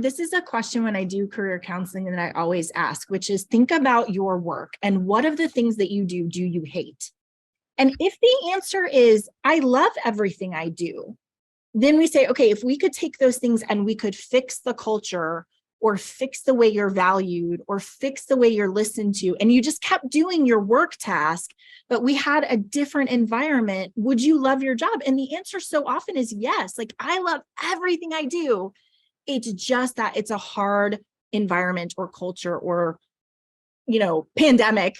This is a question when I do career counseling that I always ask, which is think about your work and what of the things that you do you hate? And if the answer is, I love everything I do, then we say, okay, if we could take those things and we could fix the culture or fix the way you're valued or fix the way you're listened to, and you just kept doing your work task, but we had a different environment, would you love your job? And the answer so often is yes. Like, I love everything I do. It's just that it's a hard environment or culture or, pandemic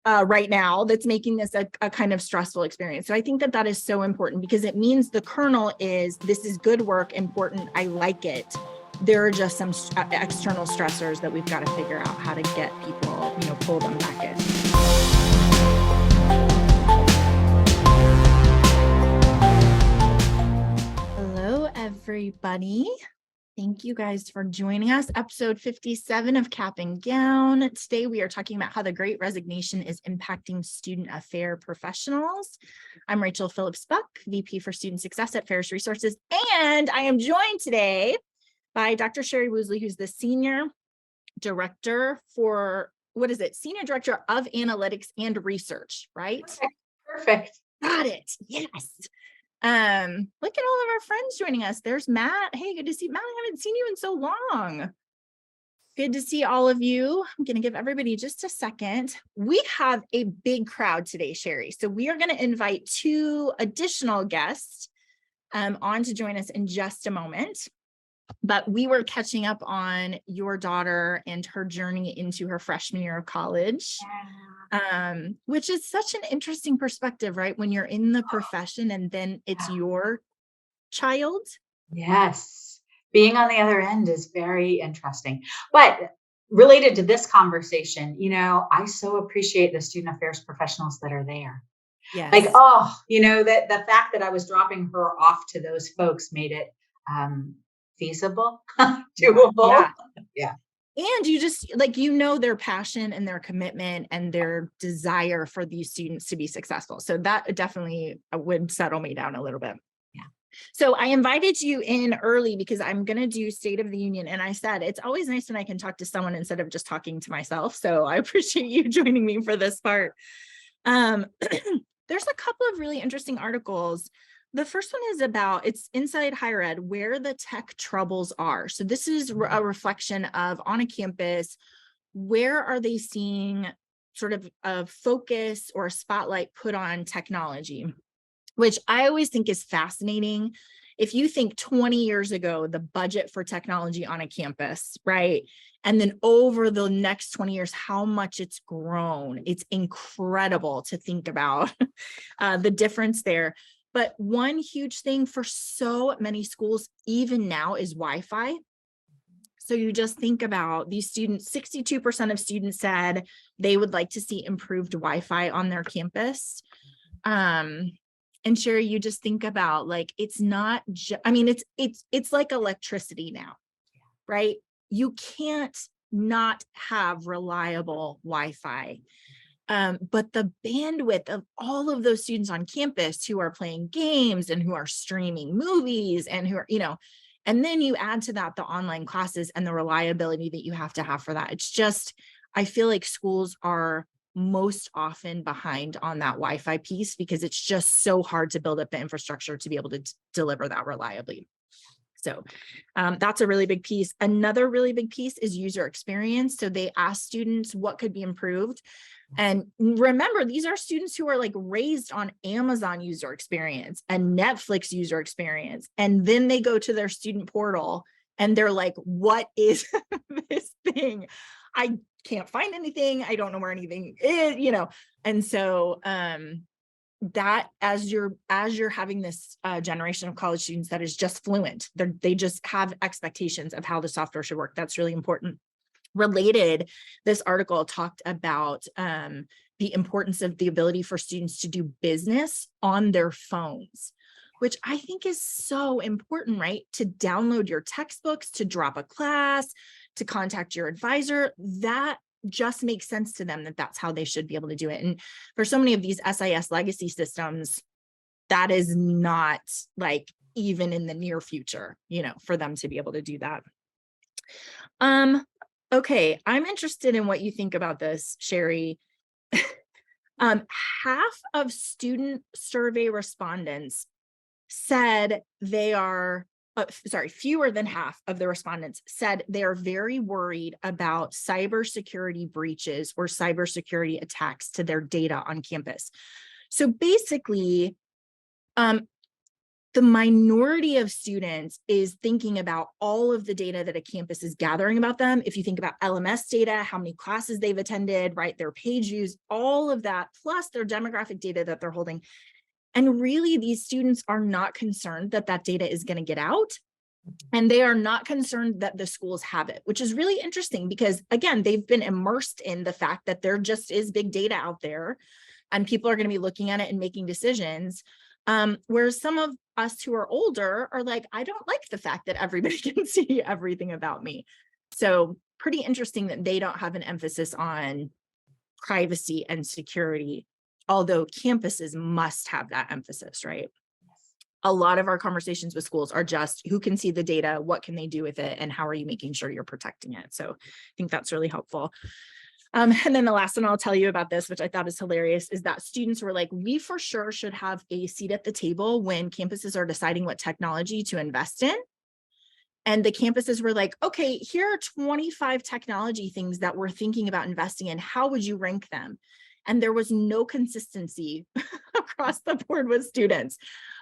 right now that's making this a kind of stressful experience. So I think that is so important because it means the kernel is, this is good work, important, I like it. There are just some external stressors that we've got to figure out how to get people, pull them back in. Hello, everybody. Thank you guys for joining us. Episode 57 of Cap and Gown. Today, we are talking about how the Great Resignation is impacting student affair professionals. I'm Rachel Phillips-Buck, VP for Student Success at Ferris Resources. And I am joined today by Dr. Sherry Woosley, who's the Senior Director for, Senior Director of Analytics and Research, right? Perfect. Got it. Yes. Look at all of our friends joining us. There's Matt. Hey, good to see Matt. I haven't seen you in so long. Good to see all of you. I'm going to give everybody just a second. We have a big crowd today, Sherry. So we are going to invite 2 additional guests on to join us in just a moment. But we were catching up on your daughter and her journey into her freshman year of college. Which is such an interesting perspective, right? When you're in the profession and then it's your child. Yes. Being on the other end is very interesting. But related to this conversation, I so appreciate the student affairs professionals that are there. Yes. Like, that the fact that I was dropping her off to those folks made it feasible, doable. Yeah. And you just their passion and their commitment and their desire for these students to be successful. So that definitely would settle me down a little bit. Yeah. So I invited you in early because I'm going to do State of the Union. And I said, it's always nice when I can talk to someone instead of just talking to myself. So I appreciate you joining me for this part. There's a couple of really interesting articles. The first one is about, it's Inside Higher Ed, where the tech troubles are. So this is a reflection of on a campus, where are they seeing sort of a focus or a spotlight put on technology, which I always think is fascinating. If you think 20 years ago, the budget for technology on a campus, right? And then over the next 20 years, how much it's grown. It's incredible to think about the difference there. But one huge thing for so many schools, even now, is Wi-Fi. So you just think about these students, 62% of students said they would like to see improved Wi-Fi on their campus. And Sherry, you just think about it's not it's like electricity now, right? You can't not have reliable Wi-Fi. But the bandwidth of all of those students on campus who are playing games and who are streaming movies and who are, and then you add to that the online classes and the reliability that you have to have for that. It's just, I feel like schools are most often behind on that Wi-Fi piece because it's just so hard to build up the infrastructure to be able to deliver that reliably. So that's a really big piece. Another really big piece is user experience. So they ask students what could be improved. And remember, these are students who are raised on Amazon user experience and Netflix user experience. And then they go to their student portal and they're like, what is this thing? I can't find anything. I don't know where anything is, And so that as you're having this generation of college students that is just fluent, they just have expectations of how the software should work. That's really important. Related, this article talked about the importance of the ability for students to do business on their phones, which I think is so important, right? To download your textbooks, to drop a class, to contact your advisor. That just makes sense to them that that's how they should be able to do it. And for so many of these SIS legacy systems, that is not even in the near future, for them to be able to do that. Okay, I'm interested in what you think about this, Sherry. Um, half of student survey respondents said they are, fewer than half of the respondents said they are very worried about cybersecurity breaches or cybersecurity attacks to their data on campus. So basically, the minority of students is thinking about all of the data that a campus is gathering about them. If you think about LMS data, how many classes they've attended, right, their page views, all of that, plus their demographic data that they're holding. And really, these students are not concerned that that data is going to get out. And they are not concerned that the schools have it, which is really interesting because, again, they've been immersed in the fact that there just is big data out there and people are going to be looking at it and making decisions. Whereas some of us who are older are like, I don't like the fact that everybody can see everything about me. So pretty interesting that they don't have an emphasis on privacy and security, although campuses must have that emphasis, right? A lot of our conversations with schools are just who can see the data, what can they do with it, and how are you making sure you're protecting it? So I think that's really helpful. And then the last one I'll tell you about this, which I thought is hilarious, is that students were like, we for sure should have a seat at the table when campuses are deciding what technology to invest in. And the campuses were like, okay, here are 25 technology things that we're thinking about investing in. How would you rank them? And there was no consistency across the board with students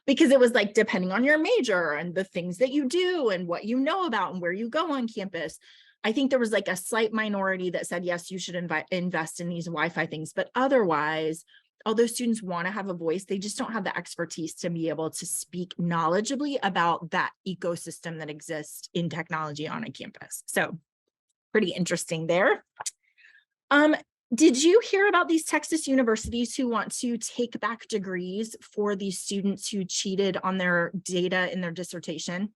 because it was like, depending on your major and the things that you do and what you know about and where you go on campus. I think there was like a slight minority that said, yes, you should invest in these Wi-Fi things, but otherwise, although students want to have a voice, they just don't have the expertise to be able to speak knowledgeably about that ecosystem that exists in technology on a campus. So pretty interesting there. Did you hear about these Texas universities who want to take back degrees for these students who cheated on their data in their dissertation?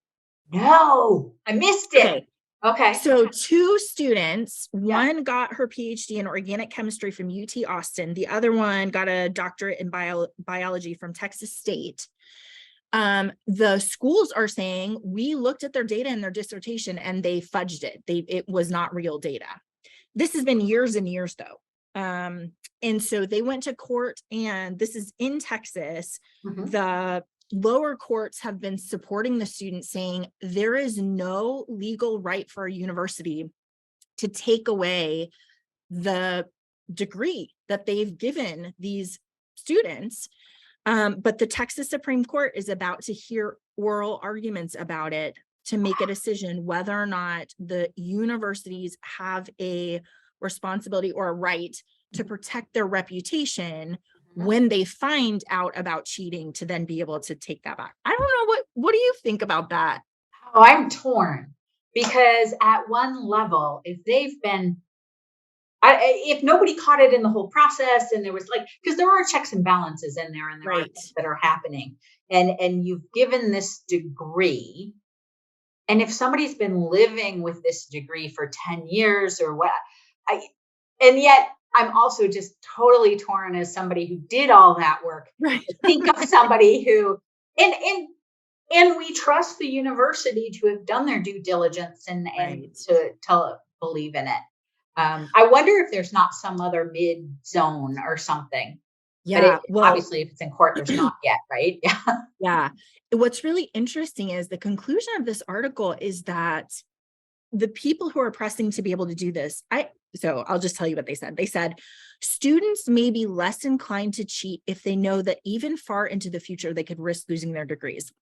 No, I missed it. Okay. Okay. So 2 students, one got her PhD in organic chemistry from UT Austin. The other one got a doctorate in biology from Texas State. The schools are saying, we looked at their data in their dissertation and they fudged it. It was not real data. This has been years and years though. And so they went to court, and this is in Texas. Mhm. The lower courts have been supporting the students, saying there is no legal right for a university to take away the degree that they've given these students. But the Texas Supreme Court is about to hear oral arguments about it to make a decision whether or not the universities have a responsibility or a right to protect their reputation when they find out about cheating, to then be able to take that back. I don't know, what do you think about that? Oh, I'm torn because at one level, if they've been, if nobody caught it in the whole process, and there was like, because there are checks and balances in there, and there are Right. things that are happening, and you've given this degree, and if somebody's been living with this degree for 10 years or what, and yet I'm also just totally torn as somebody who did all that work. Right. Think of somebody who, and we trust the university to have done their due diligence and Right. to believe in it. I wonder if there's not some other mid zone or something. But Yeah. Well, obviously, if it's in court, there's not yet, right? Yeah. yeah. What's really interesting is the conclusion of this article is that the people who are pressing to be able to do this, so I'll just tell you what they said. They said, students may be less inclined to cheat if they know that even far into the future, they could risk losing their degrees.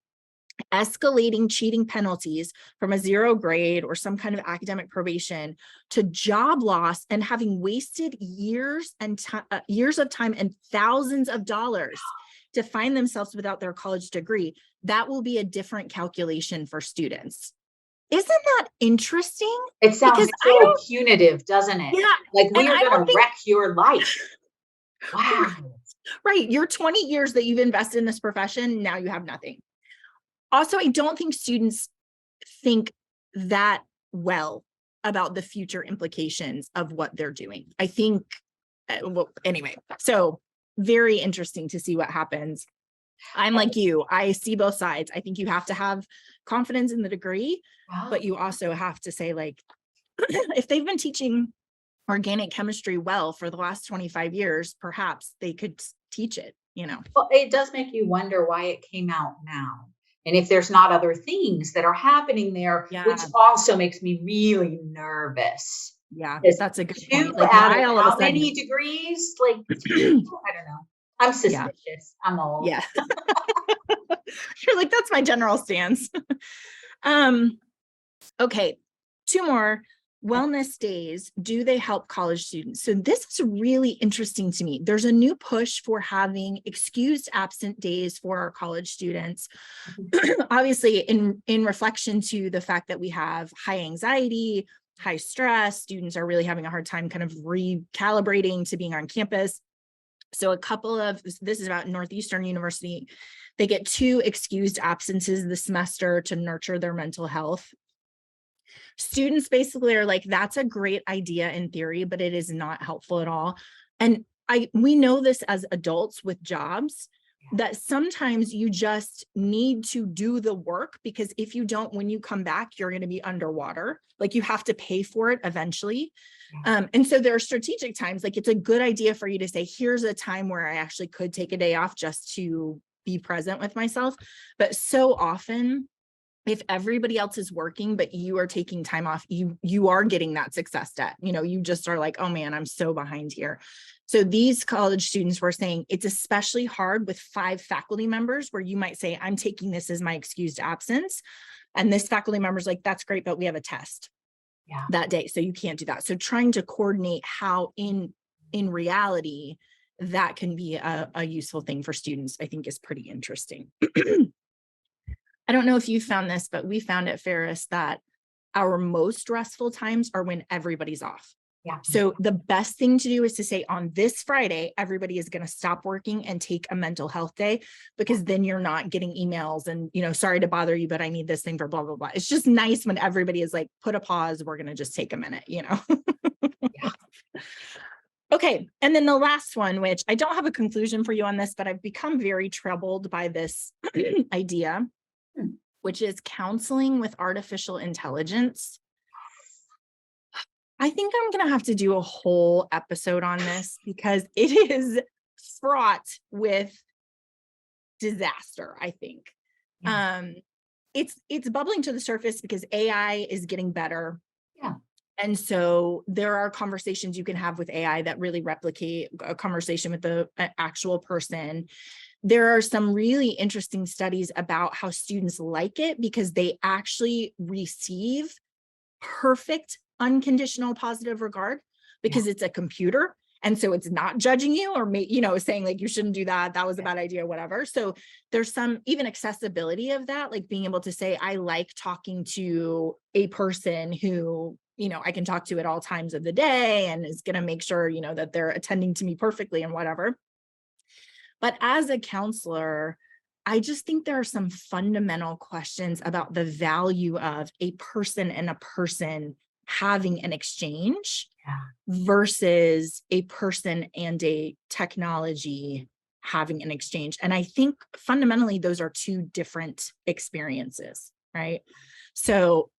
Escalating cheating penalties from a 0 grade or some kind of academic probation to job loss and having wasted years of time and thousands of dollars to find themselves without their college degree, that will be a different calculation for students. Isn't that interesting? It sounds Because so punitive, doesn't it? yeah, Like, we and are I don't going to think, wreck your life. Wow. right, your 20 years that you've invested in this profession, now you have nothing. Also, I don't think students think that well about the future implications of what they're doing. I think, well, anyway, so very interesting to see what happens. I'm like you. I see both sides. I think you have to have confidence in the degree, but you also have to say, like, if they've been teaching organic chemistry well for the last 25 years, perhaps they could teach it, you know? Well, it does make you wonder why it came out now. And if there's not other things that are happening there, which Yeah. also makes me really nervous. Yeah. Is That's a good 2 point. Like, out of why all of a how sudden? many degrees? Like, I don't know. I'm Yeah. suspicious. I'm old. Yeah. You're like, that's my general stance. um, okay. 2 more. Wellness days, do they help college students? So this is really interesting to me. There's a new push for having excused absent days for our college students. Obviously, in reflection to the fact that we have high anxiety, high stress, students are really having a hard time kind of recalibrating to being on campus. So a couple of, this is about Northeastern University, they get 2 excused absences this semester to nurture their mental health. Students basically are like, that's a great idea in theory, but it is not helpful at all. And we know this as adults with jobs, that sometimes you just need to do the work, because if you don't, when you come back, you're going to be underwater. Like, you have to pay for it eventually. And so there are strategic times, like, it's a good idea for you to say, here's a time where I actually could take a day off just to be present with myself. But so often, if everybody else is working, but you are taking time off, you are getting that success debt. You know, you just are like, oh man, I'm so behind here. So these college students were saying it's especially hard with 5 faculty members, where you might say, I'm taking this as my excused absence. And this faculty member's like, that's great, but we have a test that day, so you can't do that. So trying to coordinate how in reality that can be a useful thing for students, I think is pretty interesting. I don't know if you found this, but we found at Ferris that our most restful times are when everybody's off. Yeah. So the best thing to do is to say, on this Friday, everybody is going to stop working and take a mental health day, because then you're not getting emails and, you know, sorry to bother you, but I need this thing for blah, blah, blah. It's just nice when everybody is like, put a pause. We're going to just take a minute, you know? Yeah. Okay. And then the last one, which I don't have a conclusion for you on this, but I've become very troubled by this idea, which is counseling with artificial intelligence. I think I'm going to have to do a whole episode on this, because it is fraught with disaster, I think. It's bubbling to the surface because AI is getting better. Yeah. And so there are conversations you can have with AI that really replicate a conversation with an actual person. There are some really interesting studies about how students like it because they actually receive perfect unconditional positive regard, because it's a computer. And so it's not judging you or, you know, saying like, you shouldn't do that. That was a bad idea, whatever. So there's some even accessibility of that, like being able to say, I like talking to a person who, you know, I can talk to at all times of the day and is going to make sure, you know, that they're attending to me perfectly and whatever. But as a counselor, I just think there are some fundamental questions about the value of a person and a person having an exchange versus a person and a technology having an exchange. And I think fundamentally those are 2 different experiences, right? So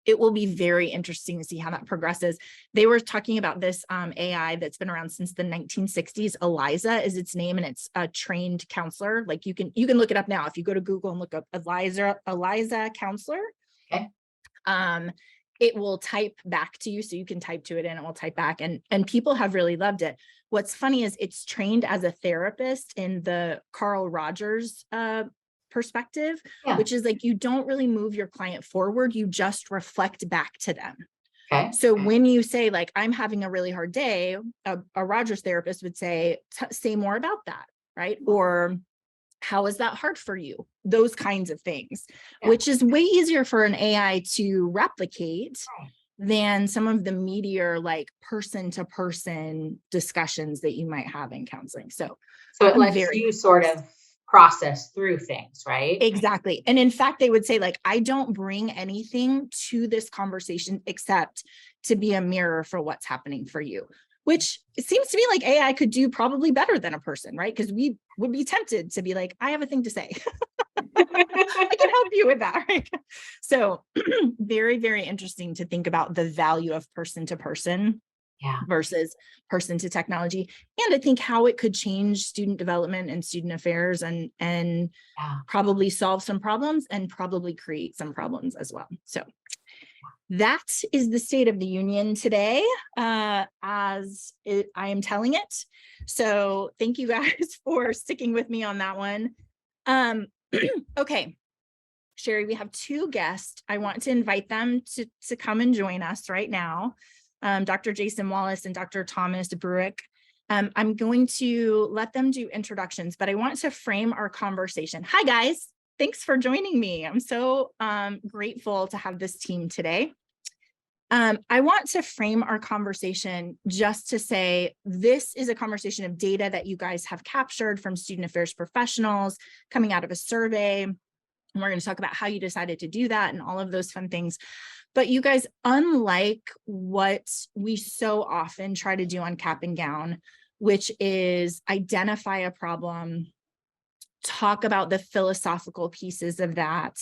it will be very interesting to see how that progresses. They were talking about this AI that's been around since the 1960s. Eliza is its name, and it's a trained counselor. Like you can look it up now. If you go to Google and look up Eliza counselor, it will type back to you. So you can type to it and it will type back. And people have really loved it. What's funny is it's trained as a therapist in the Carl Rogers perspective, which is like, you don't really move your client forward. You just reflect back to them. So when you say like, I'm having a really hard day, a Rogers therapist would say, say more about that, right? Or how is that hard for you? Those kinds of things, which is way easier for an AI to replicate than some of the meatier, like person to person discussions that you might have in counseling. So it lets you sort of process through things, right? Exactly. And in fact, they would say like, I don't bring anything to this conversation except to be a mirror for what's happening for you, which it seems to me like AI could do probably better than a person, right? Because we would be tempted to be like, I have a thing to say. I can help you with that, right? So very, very interesting to think about the value of person to person versus person to technology. And I think how it could change student development and student affairs and probably solve some problems and probably create some problems as well. So that is the State of the Union today, I am telling it. So thank you guys for sticking with me on that one. Okay, Sherry, we have two guests. I want to invite them to come and join us right now. Dr. Jason Wallace and Dr. Thomas Bruick. I'm going to let them do introductions, but I want to frame our conversation. Hi, guys. Thanks for joining me. I'm so grateful to have this team today. I want to frame our conversation just to say this is a conversation of data that you guys have captured from student affairs professionals coming out of a survey. And we're going to talk about how you decided to do that and all of those fun things. But you guys, unlike what we so often try to do on Cap and Gown, which is identify a problem, talk about the philosophical pieces of that,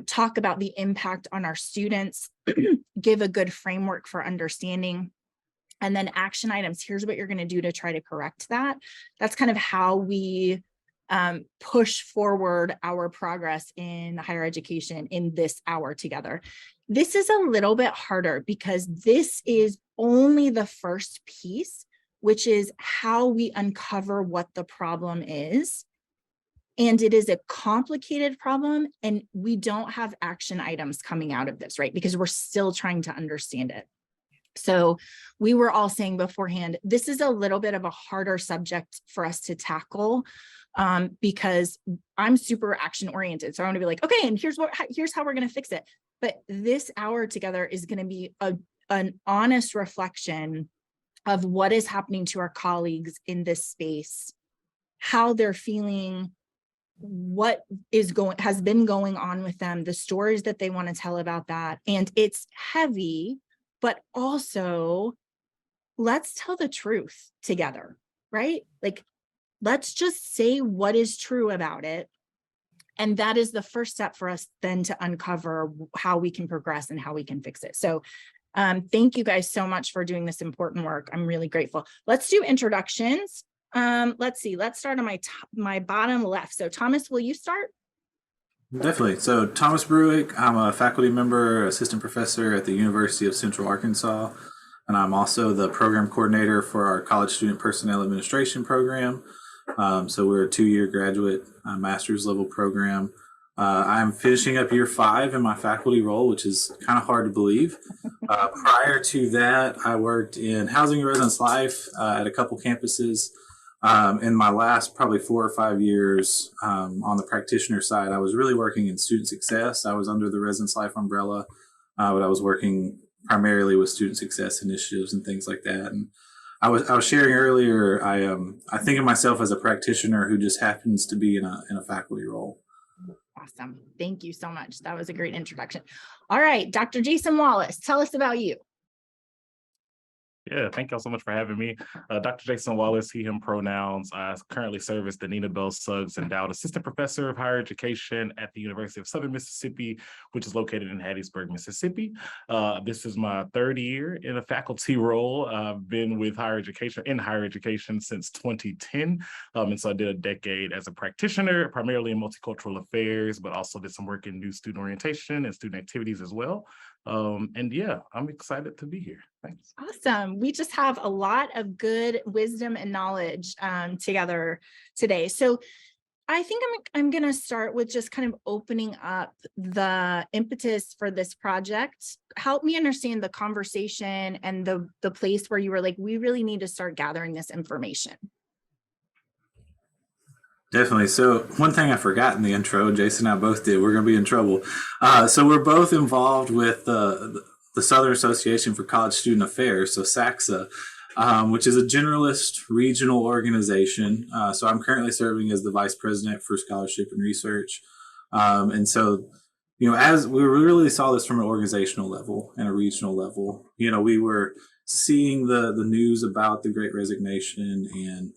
talk about the impact on our students, give a good framework for understanding, and then action items. Here's what you're going to do to try to correct that. That's kind of how we push forward our progress in higher education in this hour together. This is a little bit harder because this is only the first piece, which is how we uncover what the problem is. And it is a complicated problem, and we don't have action items coming out of this, right? Because we're still trying to understand it. So we were all saying beforehand, this is a little bit of a harder subject for us to tackle because I'm super action oriented. So I want to be like, okay, and here's how we're going to fix it. But this hour together is going to be an honest reflection of what is happening to our colleagues in this space, how they're feeling, what has been going on with them, the stories that they want to tell about that. And it's heavy, but also let's tell the truth together, right? Like, let's just say what is true about it. And that is the first step for us then to uncover how we can progress and how we can fix it. So thank you guys so much for doing this important work. I'm really grateful. Let's do introductions. Let's see, let's start on my bottom left. So Thomas, will you start? Definitely. So Thomas Bruick, I'm a faculty member, assistant professor at the University of Central Arkansas, and I'm also the program coordinator for our College Student Personnel Administration program. So we're a 2-year graduate master's level program. I'm finishing up year 5 in my faculty role, which is kind of hard to believe. Prior to that, I worked in housing and residence life at a couple campuses. In my last probably 4 or 5 years on the practitioner side, I was really working in student success. I was under the residence life umbrella, but I was working primarily with student success initiatives and things like that. And I was sharing earlier, I think of myself as a practitioner who just happens to be in a faculty role. Awesome. Thank you so much. That was a great introduction. All right, Dr. Jason Wallace, tell us about you. Yeah, thank y'all so much for having me. Dr. Jason Wallace, he, him pronouns. I currently serve as the Nina Bell Suggs Endowed Assistant Professor of Higher Education at the University of Southern Mississippi, which is located in Hattiesburg, Mississippi. This is my 3rd year in a faculty role. I've been with higher education since 2010. And so I did a decade as a practitioner, primarily in multicultural affairs, but also did some work in new student orientation and student activities as well. And yeah, I'm excited to be here. Thanks. Awesome. We just have a lot of good wisdom and knowledge together today. So I think I'm going to start with just kind of opening up the impetus for this project. Help me understand the conversation and the place where you were like, we really need to start gathering this information. Definitely. So one thing I forgot in the intro, Jason and I both did, we're going to be in trouble. So we're both involved with the Southern Association for College Student Affairs, so SACSA, which is a generalist regional organization. So I'm currently serving as the vice president for scholarship and research. And so as we really saw this from an organizational level and a regional level, we were seeing the news about the Great Resignation and,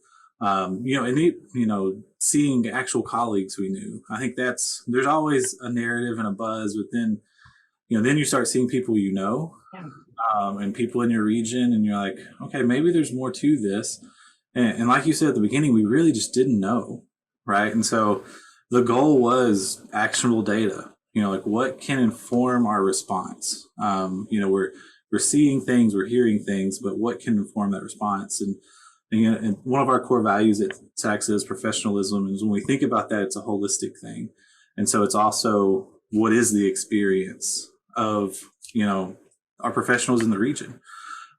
seeing actual colleagues we knew. I think there's always a narrative and a buzz, but then, then you start seeing people, Yeah. And people in your region, and you're like, okay, maybe there's more to this. And like you said at the beginning, we really just didn't know, right? And so the goal was actionable data. Like what can inform our response? We're seeing things, we're hearing things, but what can inform that response? And one of our core values at SACSA is professionalism. And when we think about that, it's a holistic thing. And so it's also what is the experience of our professionals in the region.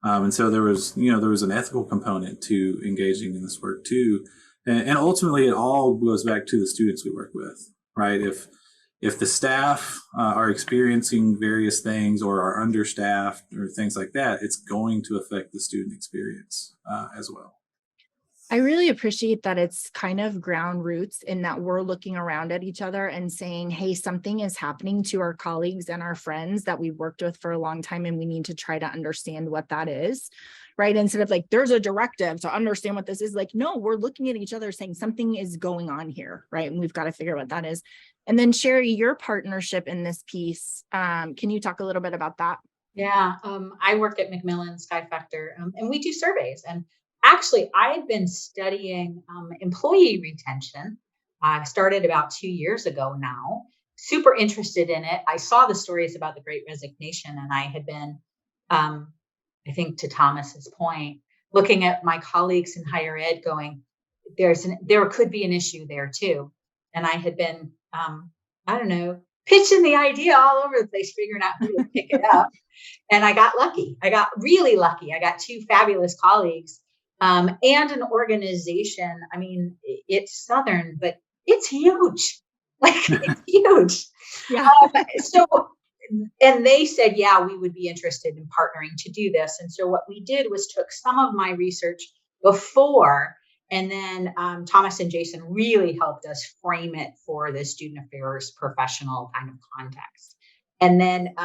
And so there was an ethical component to engaging in this work too. And ultimately it all goes back to the students we work with, right? If the staff are experiencing various things or are understaffed or things like that, it's going to affect the student experience as well. I really appreciate that it's kind of ground roots in that we're looking around at each other and saying, hey, something is happening to our colleagues and our friends that we've worked with for a long time, and we need to try to understand what that is, right? Instead of like, there's a directive to understand what this is. Like, no, we're looking at each other saying something is going on here, right? And we've got to figure out what that is. And then Sherry, your partnership in this piece, can you talk a little bit about that? Yeah, I work at Macmillan Skyfactor, and we do surveys. And actually, I had been studying employee retention. I started about 2 years ago now. Super interested in it. I saw the stories about the Great Resignation, and I had been, I think, to Thomas's point, looking at my colleagues in higher ed, going, there could be an issue there too. And I had been, I don't know, pitching the idea all over the place, figuring out who would pick it up. And I got lucky. I got really lucky. I got two fabulous colleagues and an organization. I mean, it's Southern, but it's huge. Like, it's huge. Yeah. And they said, yeah, we would be interested in partnering to do this. And so what we did was took some of my research before, and then Thomas and Jason really helped us frame it for the student affairs professional kind of context. And then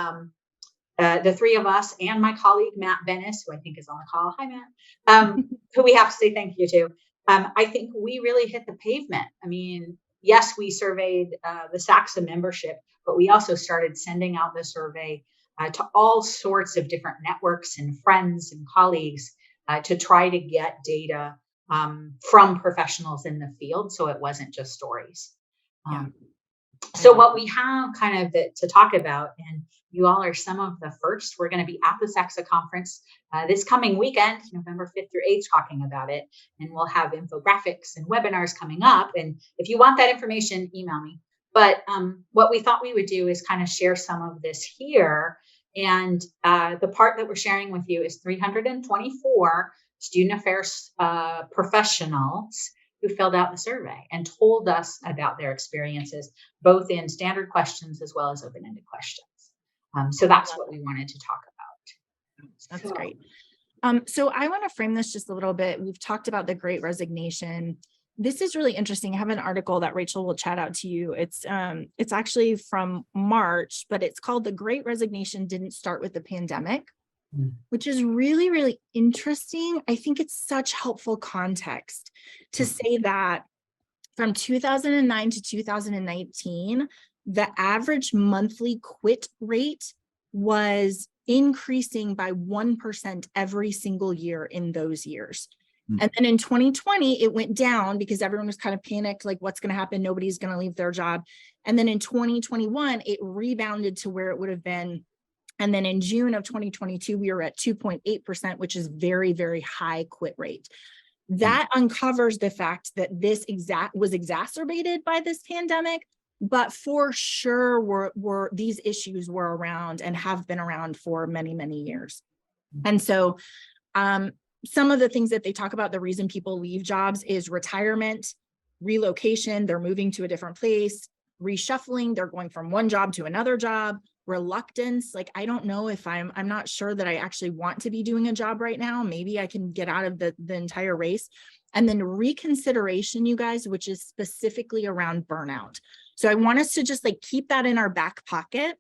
the three of us and my colleague, Matt Bennis, who I think is on the call. Hi, Matt. Who we have to say thank you to. I think we really hit the pavement. I mean, yes, we surveyed the SACSA membership, but we also started sending out the survey to all sorts of different networks and friends and colleagues to try to get data from professionals in the field. So it wasn't just stories. So what we have kind of to talk about, and you all are some of the first, we're going to be at the SACSA conference this coming weekend, November 5th through 8th, talking about it. And we'll have infographics and webinars coming up. And if you want that information, email me. But what we thought we would do is kind of share some of this here. And the part that we're sharing with you is 324 student affairs professionals who filled out the survey and told us about their experiences, both in standard questions as well as open-ended questions. So that's what we wanted to talk about. That's great. So I want to frame this just a little bit. We've talked about the Great Resignation. This is really interesting. I have an article that Rachel will chat out to you. It's actually from March, but it's called "The Great Resignation Didn't Start with the Pandemic," which is really, really interesting. I think it's such helpful context to say that from 2009 to 2019, the average monthly quit rate was increasing by 1% every single year in those years. And then in 2020, it went down because everyone was kind of panicked, like what's going to happen? Nobody's going to leave their job. And then in 2021, it rebounded to where it would have been. And then in June of 2022, we were at 2.8%, which is very, very high quit rate. That uncovers the fact that this was exacerbated by this pandemic, but for sure these issues were around and have been around for many, many years. And so some of the things that they talk about, the reason people leave jobs is retirement, relocation, they're moving to a different place, reshuffling, they're going from one job to another job, reluctance. Like, I don't know if I'm not sure that I actually want to be doing a job right now. Maybe I can get out of the entire race. And then reconsideration, you guys, which is specifically around burnout. So I want us to just like keep that in our back pocket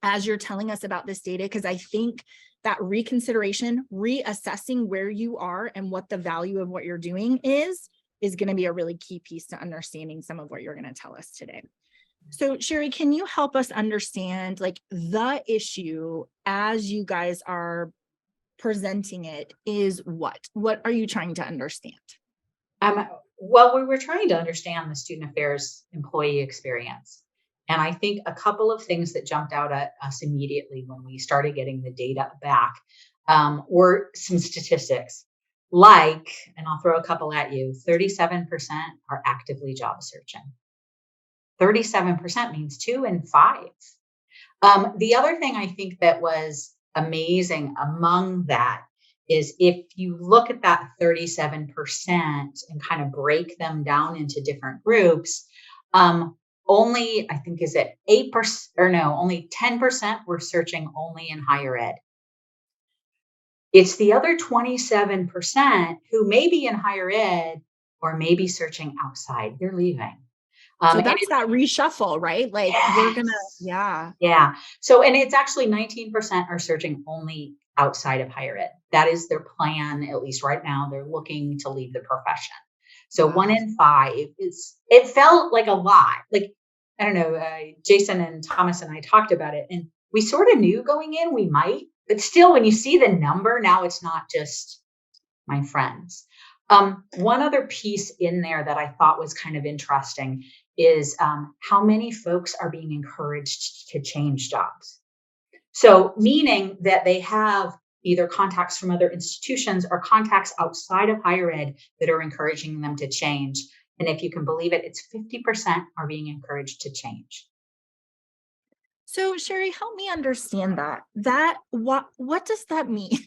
as you're telling us about this data, because I think that reconsideration, reassessing where you are and what the value of what you're doing is going to be a really key piece to understanding some of what you're going to tell us today. So Sherry, can you help us understand like the issue as you guys are presenting it is what are you trying to understand? Well, we were trying to understand the student affairs employee experience. And I think a couple of things that jumped out at us immediately when we started getting the data back were some statistics like, and I'll throw a couple at you, 37% are actively job searching. 37% means 2 in 5. The other thing I think that was amazing among that is if you look at that 37% and kind of break them down into different groups, only, I think, is it 8% or no, only 10% were searching only in higher ed. It's the other 27% who may be in higher ed or maybe searching outside. They're leaving. So that's that reshuffle, right? Like we're gonna, yeah. So, and it's actually 19% are searching only outside of higher ed. That is their plan, at least right now. They're looking to leave the profession. So 1 in 5 it felt like a lot. Like, I don't know, Jason and Thomas and I talked about it, and we sort of knew going in we might, but still, when you see the number, now it's not just my friends. One other piece in there that I thought was kind of interesting is how many folks are being encouraged to change jobs. So meaning that they have either contacts from other institutions or contacts outside of higher ed that are encouraging them to change. And if you can believe it, it's 50% are being encouraged to change. So Sherry, help me understand that. What does that mean?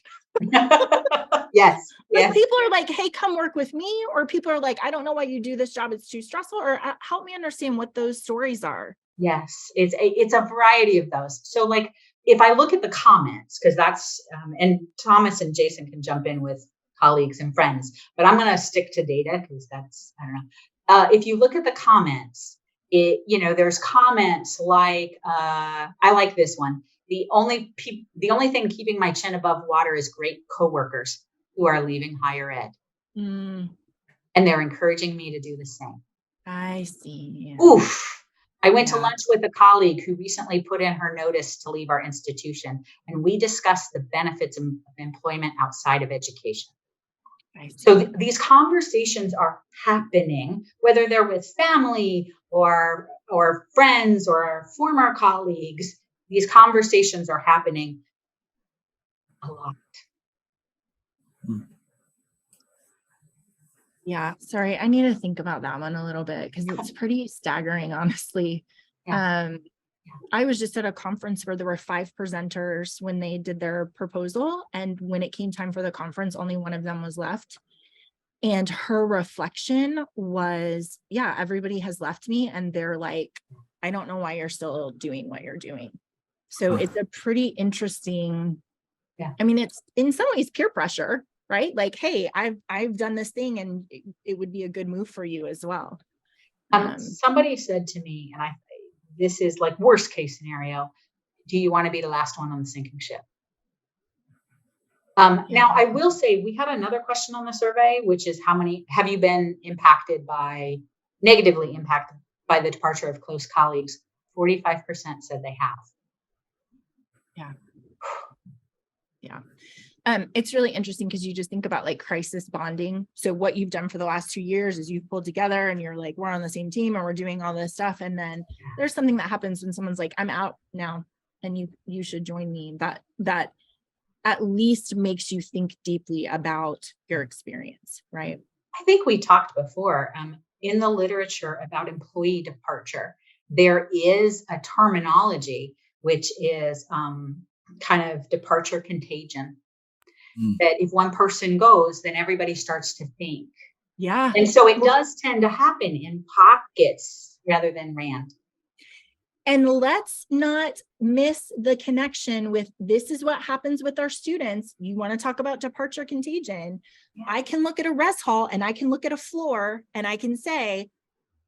Yes. Like people are like, hey, come work with me, or people are like, I don't know why you do this job, it's too stressful, or help me understand what those stories are. Yes, it's a variety of those. So like, if I look at the comments, because that's, and Thomas and Jason can jump in with colleagues and friends, but I'm going to stick to data because that's, I don't know. If you look at the comments, there's comments like, I like this one. The only thing keeping my chin above water is great coworkers who are leaving higher ed. And they're encouraging me to do the same. I see. Oof. I went to lunch with a colleague who recently put in her notice to leave our institution, and we discussed the benefits of employment outside of education. So these conversations are happening, whether they're with family or friends or former colleagues. These conversations are happening a lot. Yeah, sorry, I need to think about that one a little bit because it's pretty staggering, honestly. Yeah. I was just at a conference where there were 5 presenters when they did their proposal, and when it came time for the conference, only one of them was left. And her reflection was, yeah, everybody has left me, and they're like, I don't know why you're still doing what you're doing. So it's a pretty interesting, I mean, it's in some ways peer pressure, right? Like, hey, I've done this thing, and it would be a good move for you as well. Somebody said to me, and this is like worst case scenario, do you want to be the last one on the sinking ship? Now, I will say we had another question on the survey, which is how many have you been negatively impacted by the departure of close colleagues? 45% said they have. Yeah. It's really interesting because you just think about like crisis bonding. So what you've done for the last 2 years is you've pulled together and you're like, we're on the same team and we're doing all this stuff. And then there's something that happens when someone's like, I'm out now and you should join me. That at least makes you think deeply about your experience, right? I think we talked before in the literature about employee departure. There is a terminology, which is kind of departure contagion. That if one person goes, then everybody starts to think. Yeah. And so it does tend to happen in pockets rather than random. And let's not miss the connection with this is what happens with our students. You want to talk about departure contagion. Yeah. I can look at a res hall and I can look at a floor and I can say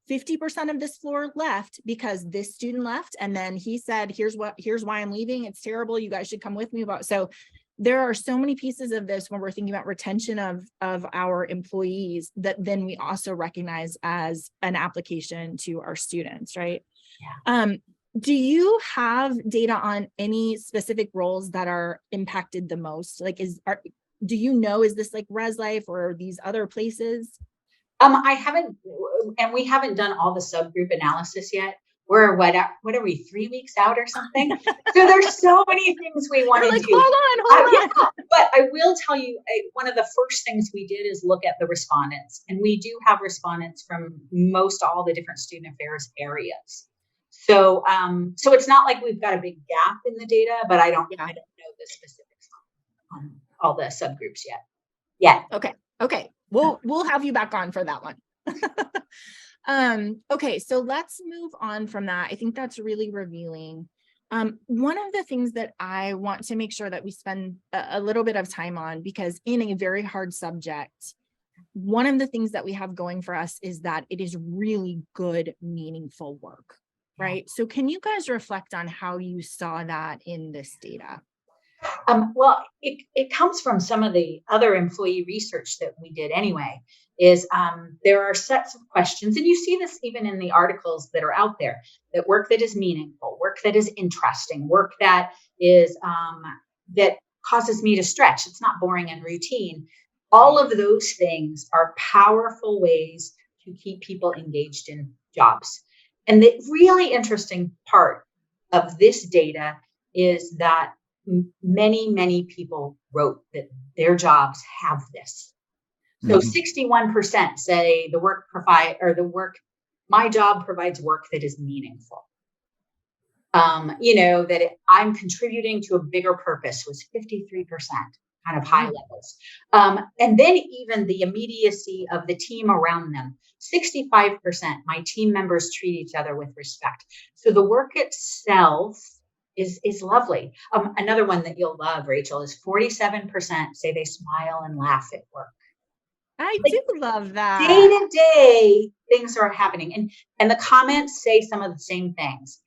50% of this floor left because this student left. And then he said, here's why I'm leaving. It's terrible. You guys should come with me. So there are so many pieces of this when we're thinking about retention of our employees that then we also recognize as an application to our students, right? Yeah. Do you have data on any specific roles that are impacted the most? Like, do you know, is this like Res Life or these other places? I haven't, and we haven't done all the subgroup analysis yet. We're what are we, 3 weeks out or something? So there's so many things we want to like, do. hold on. Yeah, but I will tell you, one of the first things we did is look at the respondents, and we do have respondents from most all the different student affairs areas. So, so it's not like we've got a big gap in the data, but I don't know the specifics on all the subgroups yet. Yeah. Okay. We'll have you back on for that one. Okay, so let's move on from that. I think that's really revealing. One of the things that I want to make sure that we spend a little bit of time on, because in a very hard subject, one of the things that we have going for us is that it is really good, meaningful work, right? So can you guys reflect on how you saw that in this data? Well, it comes from some of the other employee research that we did anyway, is there are sets of questions, and you see this even in the articles that are out there, that work that is meaningful, work that is interesting, work that is that causes me to stretch. It's not boring and routine. All of those things are powerful ways to keep people engaged in jobs. And the really interesting part of this data is that many people wrote that their jobs have this. So 61% say my job provides work that is meaningful. That I'm contributing to a bigger purpose was 53%, kind of high levels. And then even the immediacy of the team around them, 65%, my team members treat each other with respect. So the work itself is lovely. Another one that you'll love, Rachel, is 47% say they smile and laugh at work. I do love that. Day to day, things are happening. And the comments say some of the same things.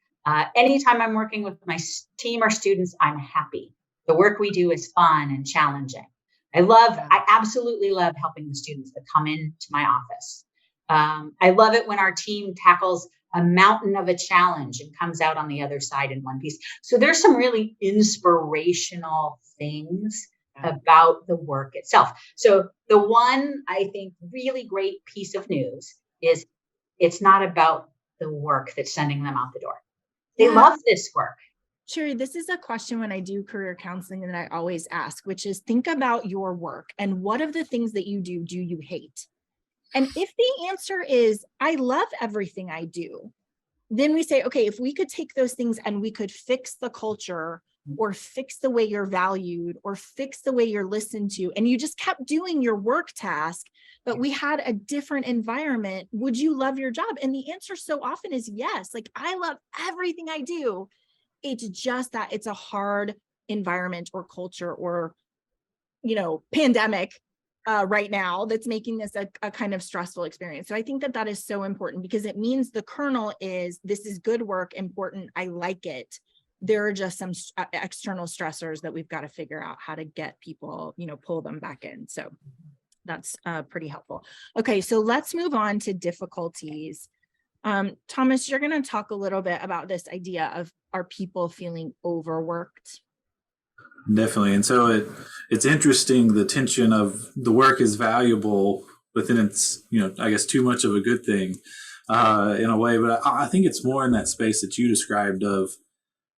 Anytime I'm working with my team or students, I'm happy. The work we do is fun and challenging. I absolutely love helping the students that come into my office. I love it when our team tackles a mountain of a challenge and comes out on the other side in one piece. So there's some really inspirational things about the work itself. So the one, I think, really great piece of news is it's not about the work that's sending them out the door. They love this work. Sherry, this is a question when I do career counseling that I always ask, which is think about your work and what of the things that you do you hate? And if the answer is, I love everything I do, then we say, okay, if we could take those things and we could fix the culture or fix the way you're valued or fix the way you're listened to, and you just kept doing your work task, but we had a different environment, would you love your job? And the answer so often is yes. Like, I love everything I do. It's just that it's a hard environment or culture or, pandemic right now that's making this a kind of stressful experience. So I think that is so important because it means the kernel is, this is good work, important, I like it. There are just some external stressors that we've got to figure out how to get people, pull them back in. So that's pretty helpful. Okay, so let's move on to difficulties. Thomas, you're going to talk a little bit about this idea of, are people feeling overworked? Definitely. And so it's interesting, the tension of the work is valuable within its, I guess too much of a good thing in a way. But I think it's more in that space that you described of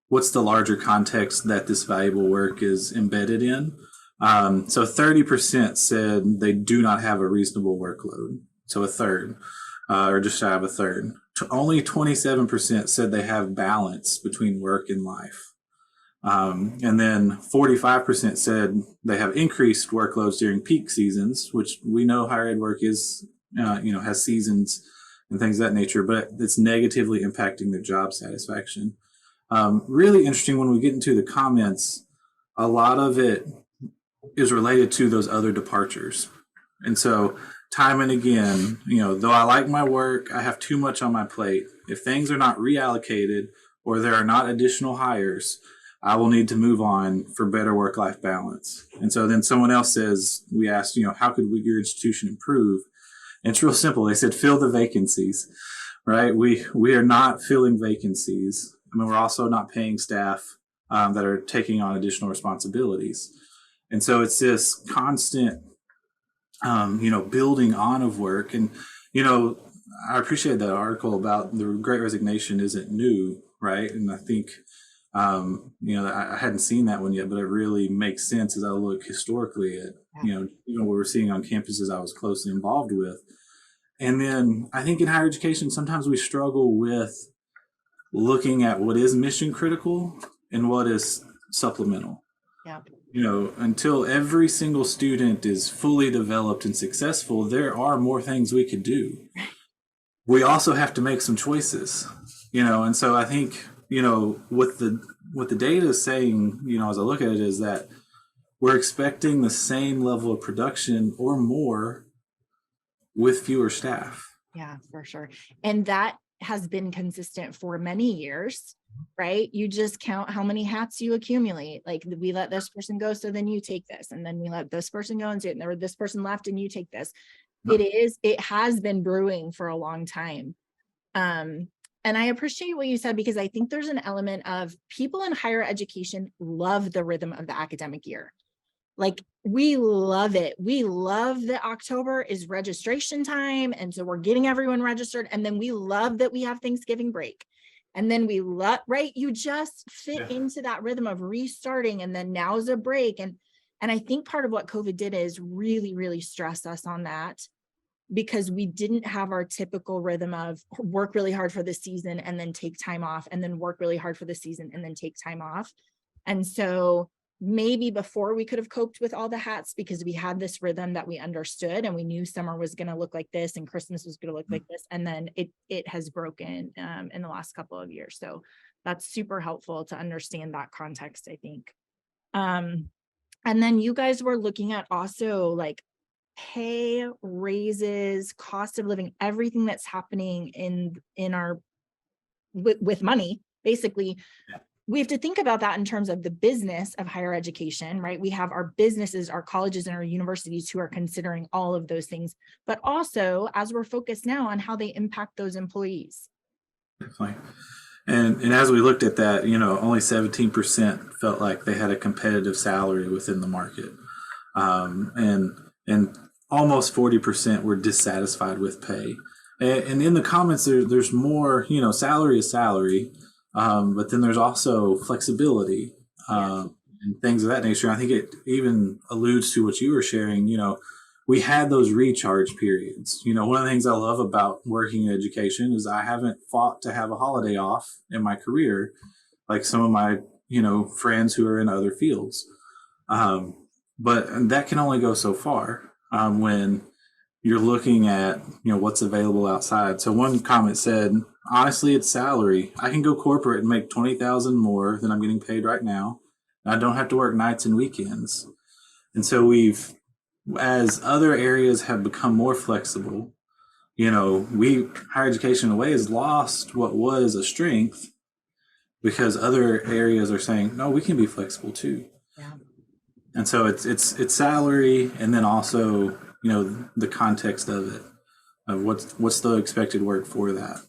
what's the larger context that this valuable work is embedded in. So 30% said they do not have a reasonable workload. So a third, or just shy of a third. Only 27% said they have balance between work and life. And then 45% said they have increased workloads during peak seasons, which we know higher ed work is, has seasons and things of that nature, but it's negatively impacting their job satisfaction. Really interesting when we get into the comments, a lot of it is related to those other departures. And so time and again, though I like my work, I have too much on my plate. If things are not reallocated or there are not additional hires, I will need to move on for better work-life balance. And so then someone else says, we asked, how could your institution improve? And it's real simple. They said, fill the vacancies, right? We are not filling vacancies. I mean, we're also not paying staff that are taking on additional responsibilities. And so it's this constant, building on of work. And, I appreciate that article about the Great Resignation isn't new, right? And I think, I hadn't seen that one yet, but it really makes sense as I look historically at, what we're seeing on campuses I was closely involved with. And then I think in higher education, sometimes we struggle with looking at what is mission critical and what is supplemental. Yeah. Until every single student is fully developed and successful, there are more things we could do. We also have to make some choices, and so I think, what the data is saying, as I look at it, is that we're expecting the same level of production or more with fewer staff. Yeah, for sure. And that has been consistent for many years, right? You just count how many hats you accumulate. Like, we let this person go, so then you take this, and then we let this person go and do it, and there this person left and you take this. It has been brewing for a long time. And I appreciate what you said, because I think there's an element of people in higher education love the rhythm of the academic year. Like, we love it. We love that October is registration time. And so we're getting everyone registered. And then we love that we have Thanksgiving break. And then we love, right? You just fit into that rhythm of restarting. And then now's a break. And I think part of what COVID did is really, really stress us on that, because we didn't have our typical rhythm of work really hard for the season and then take time off, and then work really hard for the season and then take time off. And so maybe before we could have coped with all the hats because we had this rhythm that we understood, and we knew summer was going to look like this and Christmas was going to look like this. And then it has broken in the last couple of years. So that's super helpful to understand that context, I think. And then you guys were looking at also like pay raises, cost of living, everything that's happening in our with money, basically. We have to think about that in terms of the business of higher education, right? We have our businesses, our colleges, and our universities who are considering all of those things, but also as we're focused now on how they impact those employees. Definitely. And as we looked at that, only 17% felt like they had a competitive salary within the market. And almost 40% were dissatisfied with pay. And in the comments, there's more, salary is salary. But then there's also flexibility and things of that nature. I think it even alludes to what you were sharing. We had those recharge periods. One of the things I love about working in education is I haven't fought to have a holiday off in my career like some of my, friends who are in other fields. But that can only go so far when you're looking at, what's available outside. So one comment said, honestly, it's salary. I can go corporate and make $20,000 more than I'm getting paid right now. I don't have to work nights and weekends. And so as other areas have become more flexible, higher education in a way has lost what was a strength, because other areas are saying, no, we can be flexible too. Yeah. And so it's salary, and then also, the context of it, of what's the expected work for that.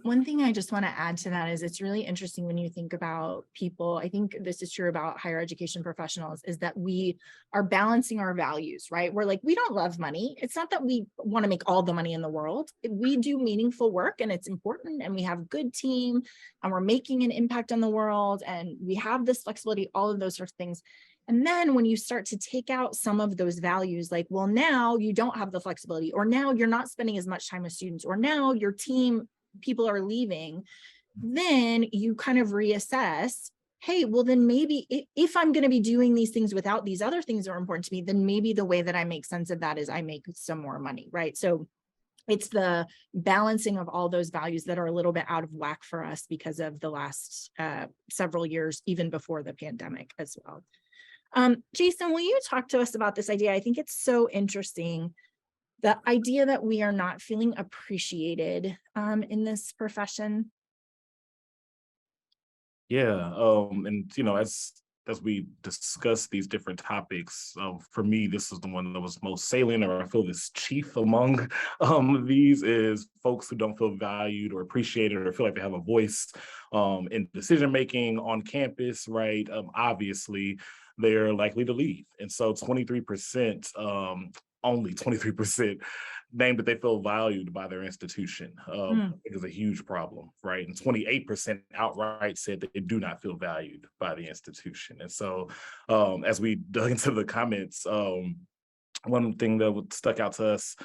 One thing I just want to add to that is it's really interesting when you think about people. I think this is true about higher education professionals, is that we are balancing our values, right? We're like, we don't love money. It's not that we want to make all the money in the world. We do meaningful work and it's important, and we have a good team, and we're making an impact on the world, and we have this flexibility, all of those sorts of things. And then when you start to take out some of those values, like, well, now you don't have the flexibility, or now you're not spending as much time with students, or now your team people are leaving, then you kind of reassess, hey, well, then maybe if I'm going to be doing these things without these other things that are important to me, then maybe the way that I make sense of that is I make some more money, right? So it's the balancing of all those values that are a little bit out of whack for us because of the last several years, even before the pandemic as well. Jason, will you talk to us about this idea? I think it's so interesting. The idea that we are not feeling appreciated in this profession. Yeah, and as we discuss these different topics, for me, this is the one that was most salient, or I feel this chief among these is folks who don't feel valued or appreciated or feel like they have a voice in decision making on campus, right? Obviously, they're likely to leave, and so 23%. Only 23% name that they feel valued by their institution. I think is a huge problem, right? And 28% outright said that they do not feel valued by the institution. And so as we dug into the comments, one thing that stuck out to us,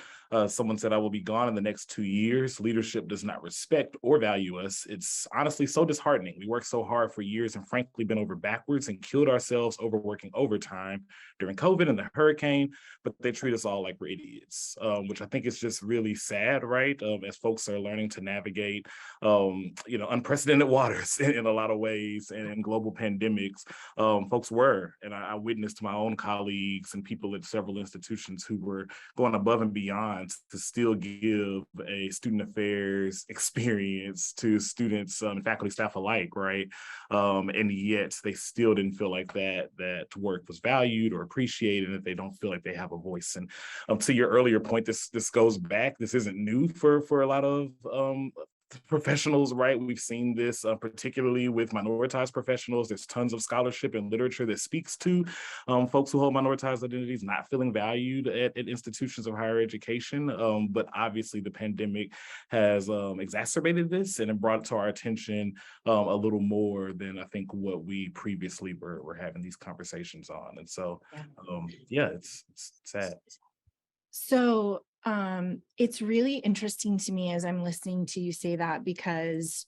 someone said, "I will be gone in the next 2 years. Leadership does not respect or value us. It's honestly so disheartening. We worked so hard for years and frankly been over backwards and killed ourselves overworking overtime during COVID and the hurricane, but they treat us all like we're idiots," which I think is just really sad, right? As folks are learning to navigate, unprecedented waters in a lot of ways, and in global pandemics, folks were, and I witnessed my own colleagues and people at several institutions who were going above and beyond to still give a student affairs experience to students and faculty staff alike, right? And yet they still didn't feel like that work was valued or appreciated, and that they don't feel like they have a voice. And to your earlier point, this goes back. This isn't new for a lot of professionals, right? We've seen this particularly with minoritized professionals. There's tons of scholarship and literature that speaks to folks who hold minoritized identities not feeling valued at institutions of higher education. But obviously the pandemic has exacerbated this and it brought it to our attention a little more than I think what we previously were having these conversations on. And so, it's sad. So it's really interesting to me as I'm listening to you say that, because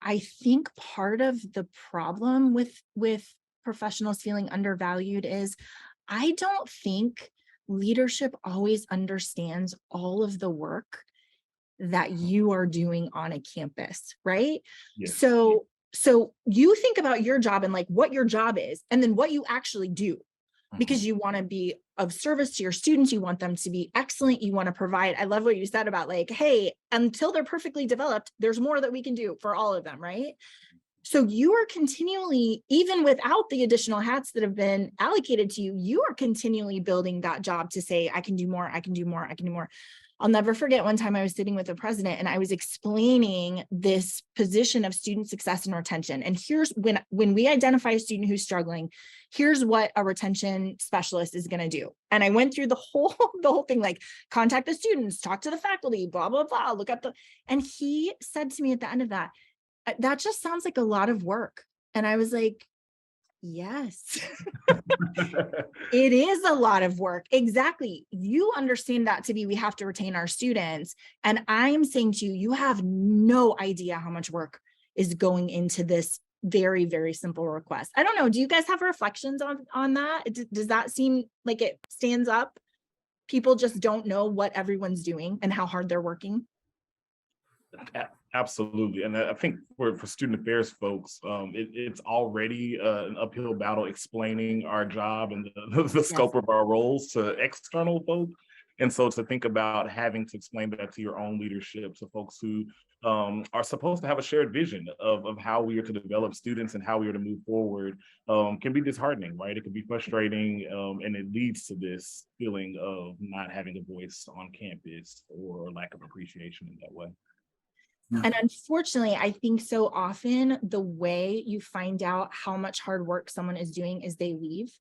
I think part of the problem with professionals feeling undervalued is I don't think leadership always understands all of the work that you are doing on a campus, right? Yes. So you think about your job and like what your job is, and then what you actually do, because you want to be of service to your students. You want them to be excellent. You want to provide. I love what you said about like, hey, until they're perfectly developed, there's more that we can do for all of them, right? So you are continually, even without the additional hats that have been allocated to you, you are continually building that job to say, I can do more, I can do more, I can do more. I'll never forget one time I was sitting with the president and I was explaining this position of student success and retention. And here's when we identify a student who's struggling, here's what a retention specialist is going to do. And I went through the whole thing, like contact the students, talk to the faculty, blah, blah, blah, look up and he said to me at the end of that just sounds like a lot of work. And I was like, yes, it is a lot of work. Exactly. You understand that to be, we have to retain our students. And I'm saying to you, you have no idea how much work is going into this very, very simple request. I don't know. Do you guys have reflections on that? Does that seem like it stands up? People just don't know what everyone's doing and how hard they're working. Absolutely. And I think for student affairs folks, it's already an uphill battle explaining our job and the scope of our roles to external folks. And so to think about having to explain that to your own leadership, to folks who are supposed to have a shared vision of how we are to develop students and how we are to move forward can be disheartening, right? It can be frustrating, and it leads to this feeling of not having a voice on campus or lack of appreciation in that way. And unfortunately, I think so often the way you find out how much hard work someone is doing is they leave,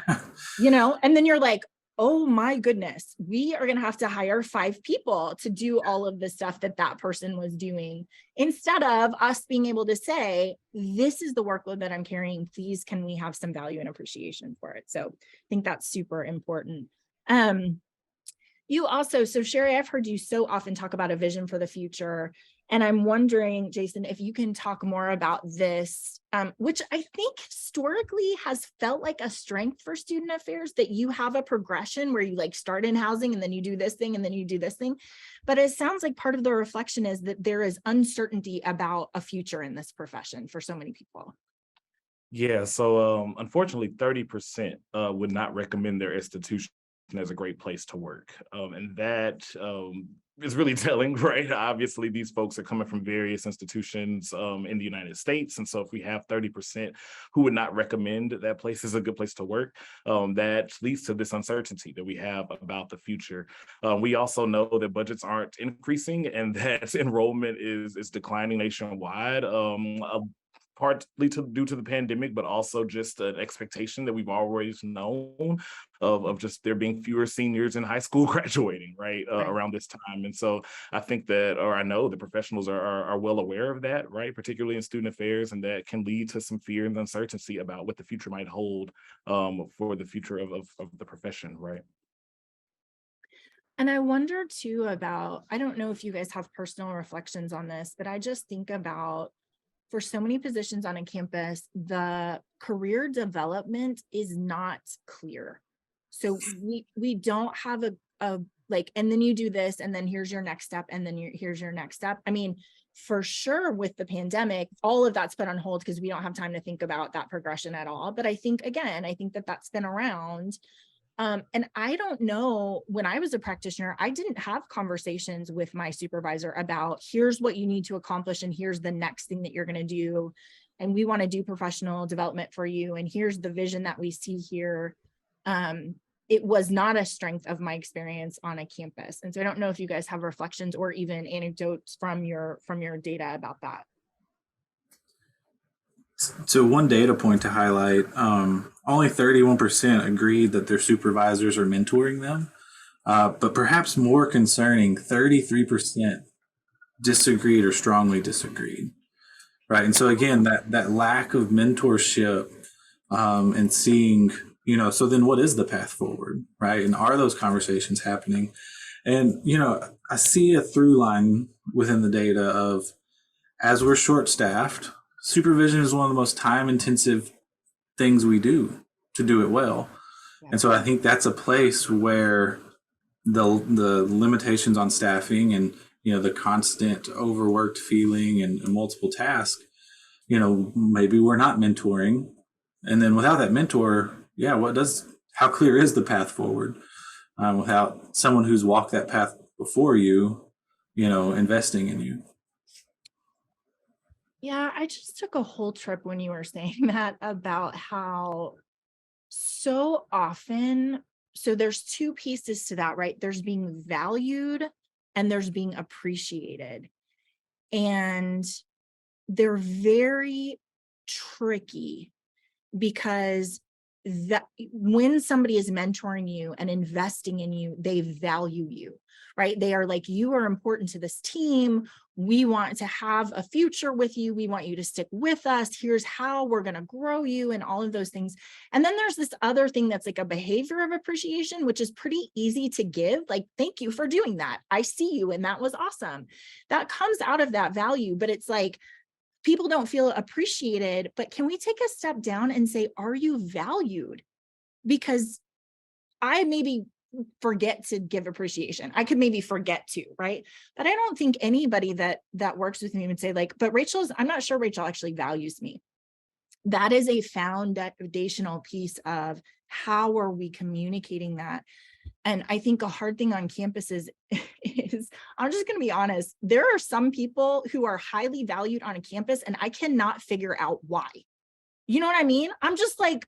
and then you're like, oh my goodness, we are going to have to hire 5 people to do all of the stuff that person was doing, instead of us being able to say, this is the workload that I'm carrying. Please, can we have some value and appreciation for it? So I think that's super important. You also, so Sherry, I've heard you so often talk about a vision for the future. And I'm wondering, Jason, if you can talk more about this, which I think historically has felt like a strength for student affairs, that you have a progression where you like start in housing and then you do this thing and then you do this thing. But it sounds like part of the reflection is that there is uncertainty about a future in this profession for so many people. Yeah, so unfortunately, 30% would not recommend their institution as a great place to work. And that is really telling, right? Obviously, these folks are coming from various institutions in the United States. And so if we have 30% who would not recommend that place is a good place to work, that leads to this uncertainty that we have about the future. We also know that budgets aren't increasing and that enrollment is declining nationwide. Partly due to the pandemic, but also just an expectation that we've always known of just there being fewer seniors in high school graduating, right, around this time. And so I think that, or I know the professionals are well aware of that, right, particularly in student affairs, and that can lead to some fear and uncertainty about what the future might hold for the future of the profession, right? And I wonder too about, I don't know if you guys have personal reflections on this, but I just think about, for so many positions on a campus, the career development is not clear. So we don't have a like, and then you do this, and then here's your next step, and then here's your next step. I mean, for sure, with the pandemic, all of that's put on hold because we don't have time to think about that progression at all. But I think, again, I think that that's been around. And I don't know, when I was a practitioner, I didn't have conversations with my supervisor about here's what you need to accomplish and here's the next thing that you're going to do. And we want to do professional development for you. And here's the vision that we see here. It was not a strength of my experience on a campus. And so I don't know if you guys have reflections or even anecdotes from your data about that. So one data point to highlight, only 31% agreed that their supervisors are mentoring them, but perhaps more concerning, 33% disagreed or strongly disagreed, right? And so again, that lack of mentorship and seeing, so then what is the path forward, right? And are those conversations happening? And, I see a through line within the data of, as we're short-staffed, supervision is one of the most time-intensive things we do to do it well. Yeah. And so I think that's a place where the limitations on staffing and, the constant overworked feeling and multiple tasks, maybe we're not mentoring. And then without that mentor, how clear is the path forward without someone who's walked that path before you, investing in you? Yeah, I just took a whole trip when you were saying that about how so often, so there's two pieces to that, right? There's being valued and there's being appreciated. And they're very tricky because that when somebody is mentoring you and investing in you, they value you, right? They are like, you are important to this team. We want to have a future with you. We want you to stick with us. Here's how we're going to grow you and all of those things. And then there's this other thing that's like a behavior of appreciation, which is pretty easy to give. Like, thank you for doing that. I see you. And that was awesome. That comes out of that value, but it's like, people don't feel appreciated, but can we take a step down and say, are you valued? Because I maybe forget to give appreciation. I could maybe forget to, right? But I don't think anybody that works with me would say like, but I'm not sure Rachel actually values me. That is a foundational piece of how are we communicating that? And I think a hard thing on campuses is, I'm just going to be honest, there are some people who are highly valued on a campus and I cannot figure out why. You know what I mean? I'm just like,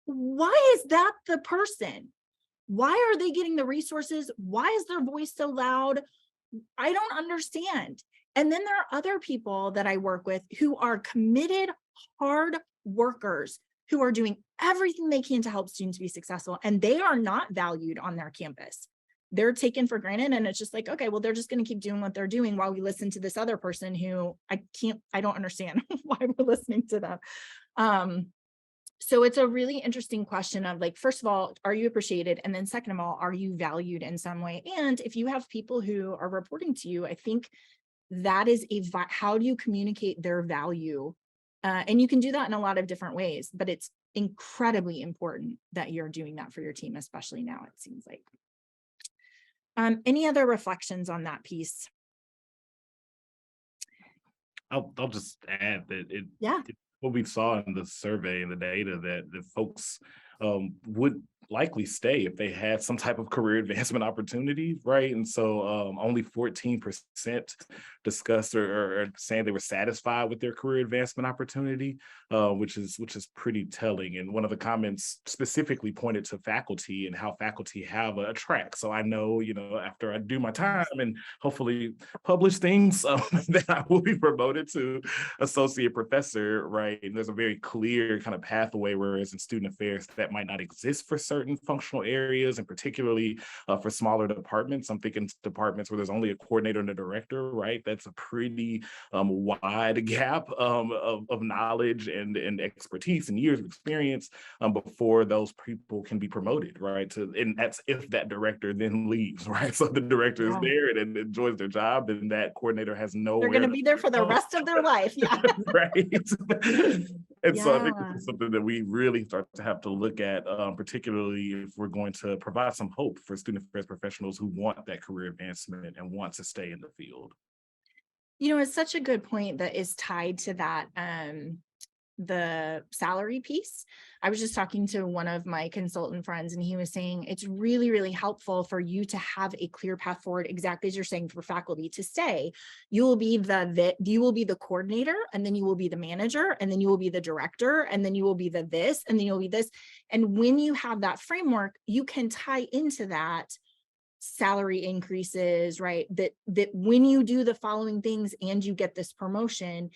why is that the person? Why are they getting the resources? Why is their voice so loud? I don't understand. And then there are other people that I work with who are committed, hard workers who are doing everything they can to help students be successful, and they are not valued on their campus. They're taken for granted, and it's just like, okay, well, they're just going to keep doing what they're doing while we listen to this other person who I don't understand why we're listening to them. So it's a really interesting question of like, first of all, are you appreciated? And then second of all, are you valued in some way? And if you have people who are reporting to you, I think that is how do you communicate their value? And you can do that in a lot of different ways, but it's incredibly important that you're doing that for your team, especially now, it seems like. Any other reflections on that piece? I'll just add that Yeah. what we saw in the survey and the data that the folks would likely stay if they had some type of career advancement opportunity, right? And so only 14% discussed or saying they were satisfied with their career advancement opportunity, which is pretty telling. And one of the comments specifically pointed to faculty and how faculty have a track. So I know, after I do my time and hopefully publish things, that I will be promoted to associate professor, right? And there's a very clear kind of pathway, whereas in student affairs that might not exist for certain functional areas, and particularly for smaller departments. I'm thinking departments where there's only a coordinator and a director, right? That's a pretty wide gap of knowledge and expertise and years of experience before those people can be promoted, right? And that's if that director then leaves, right? So the director is there and enjoys their job, then that coordinator has nowhere. They're going to be there for the rest of their life. Yeah. Right. And so I think this is something that we really start to have to look at, particularly if we're going to provide some hope for student affairs professionals who want that career advancement and want to stay in the field. It's such a good point that is tied to that, the salary piece. I was just talking to one of my consultant friends, and he was saying it's really, really helpful for you to have a clear path forward, exactly as you're saying, for faculty to stay. You will be the coordinator, and then you will be the manager, and then you will be the director, and then you will be the this, and then you'll be this. And when you have that framework, you can tie into that salary increases, right? That when you do the following things and you get this promotion,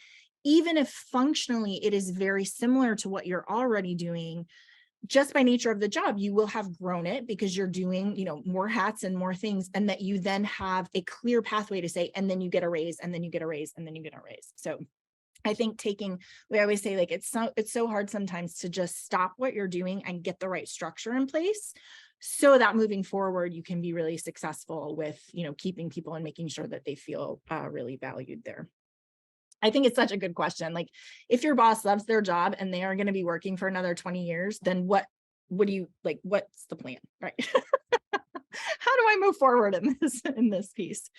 even if functionally it is very similar to what you're already doing, just by nature of the job, you will have grown it because you're doing, more hats and more things, and that you then have a clear pathway to say, and then you get a raise, and then you get a raise, and then you get a raise. So I think we always say, like, it's so hard sometimes to just stop what you're doing and get the right structure in place so that moving forward, you can be really successful with, keeping people and making sure that they feel really valued there. I think it's such a good question. Like, if your boss loves their job and they are going to be working for another 20 years, then what do you like? What's the plan, right? How do I move forward in this piece?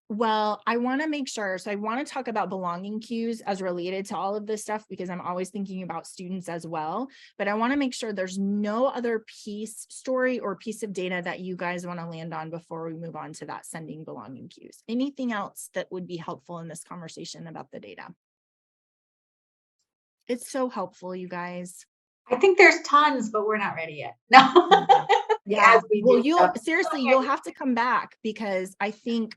Well, I want to make sure. So I want to talk about belonging cues as related to all of this stuff, because I'm always thinking about students as well. But I want to make sure there's no other story or piece of data that you guys want to land on before we move on to that sending belonging cues. Anything else that would be helpful in this conversation about the data? It's so helpful, you guys. I think there's tons, but we're not ready yet. No. Yeah. Well, you'll have to come back, because I think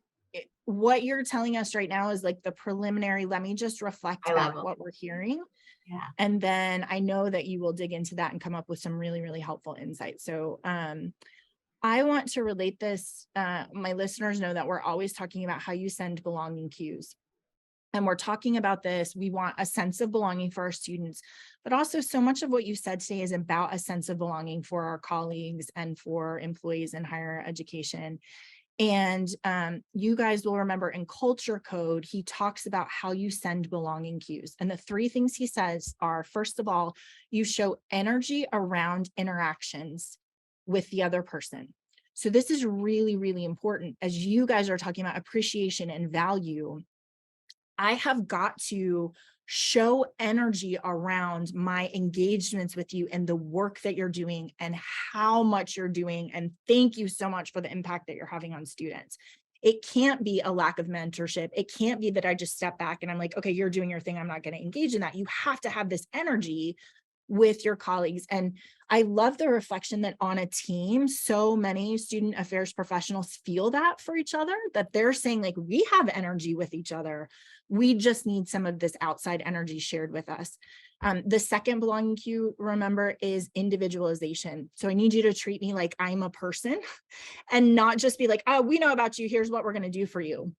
what you're telling us right now is like the preliminary. Let me just reflect back what we're hearing. Yeah. And then I know that you will dig into that and come up with some really, really helpful insights. So I want to relate this. My listeners know that we're always talking about how you send belonging cues. And we're talking about this. We want a sense of belonging for our students, but also so much of what you said today is about a sense of belonging for our colleagues and for employees in higher education. And you guys will remember in Culture Code, he talks about how you send belonging cues. And the three things he says are, first of all, you show energy around interactions with the other person. So this is really, really important as you guys are talking about appreciation and value. I have got to show energy around my engagements with you and the work that you're doing and how much you're doing. And thank you so much for the impact that you're having on students. It can't be a lack of mentorship. It can't be that I just step back and I'm like, okay, you're doing your thing, I'm not going to engage in that. You have to have this energy with your colleagues. And I love the reflection that on a team, so many student affairs professionals feel that for each other, that they're saying, like, we have energy with each other. We just need some of this outside energy shared with us. The second belonging cue, remember, is individualization. So I need you to treat me like I'm a person and not just be like, oh, we know about you, here's what we're going to do for you.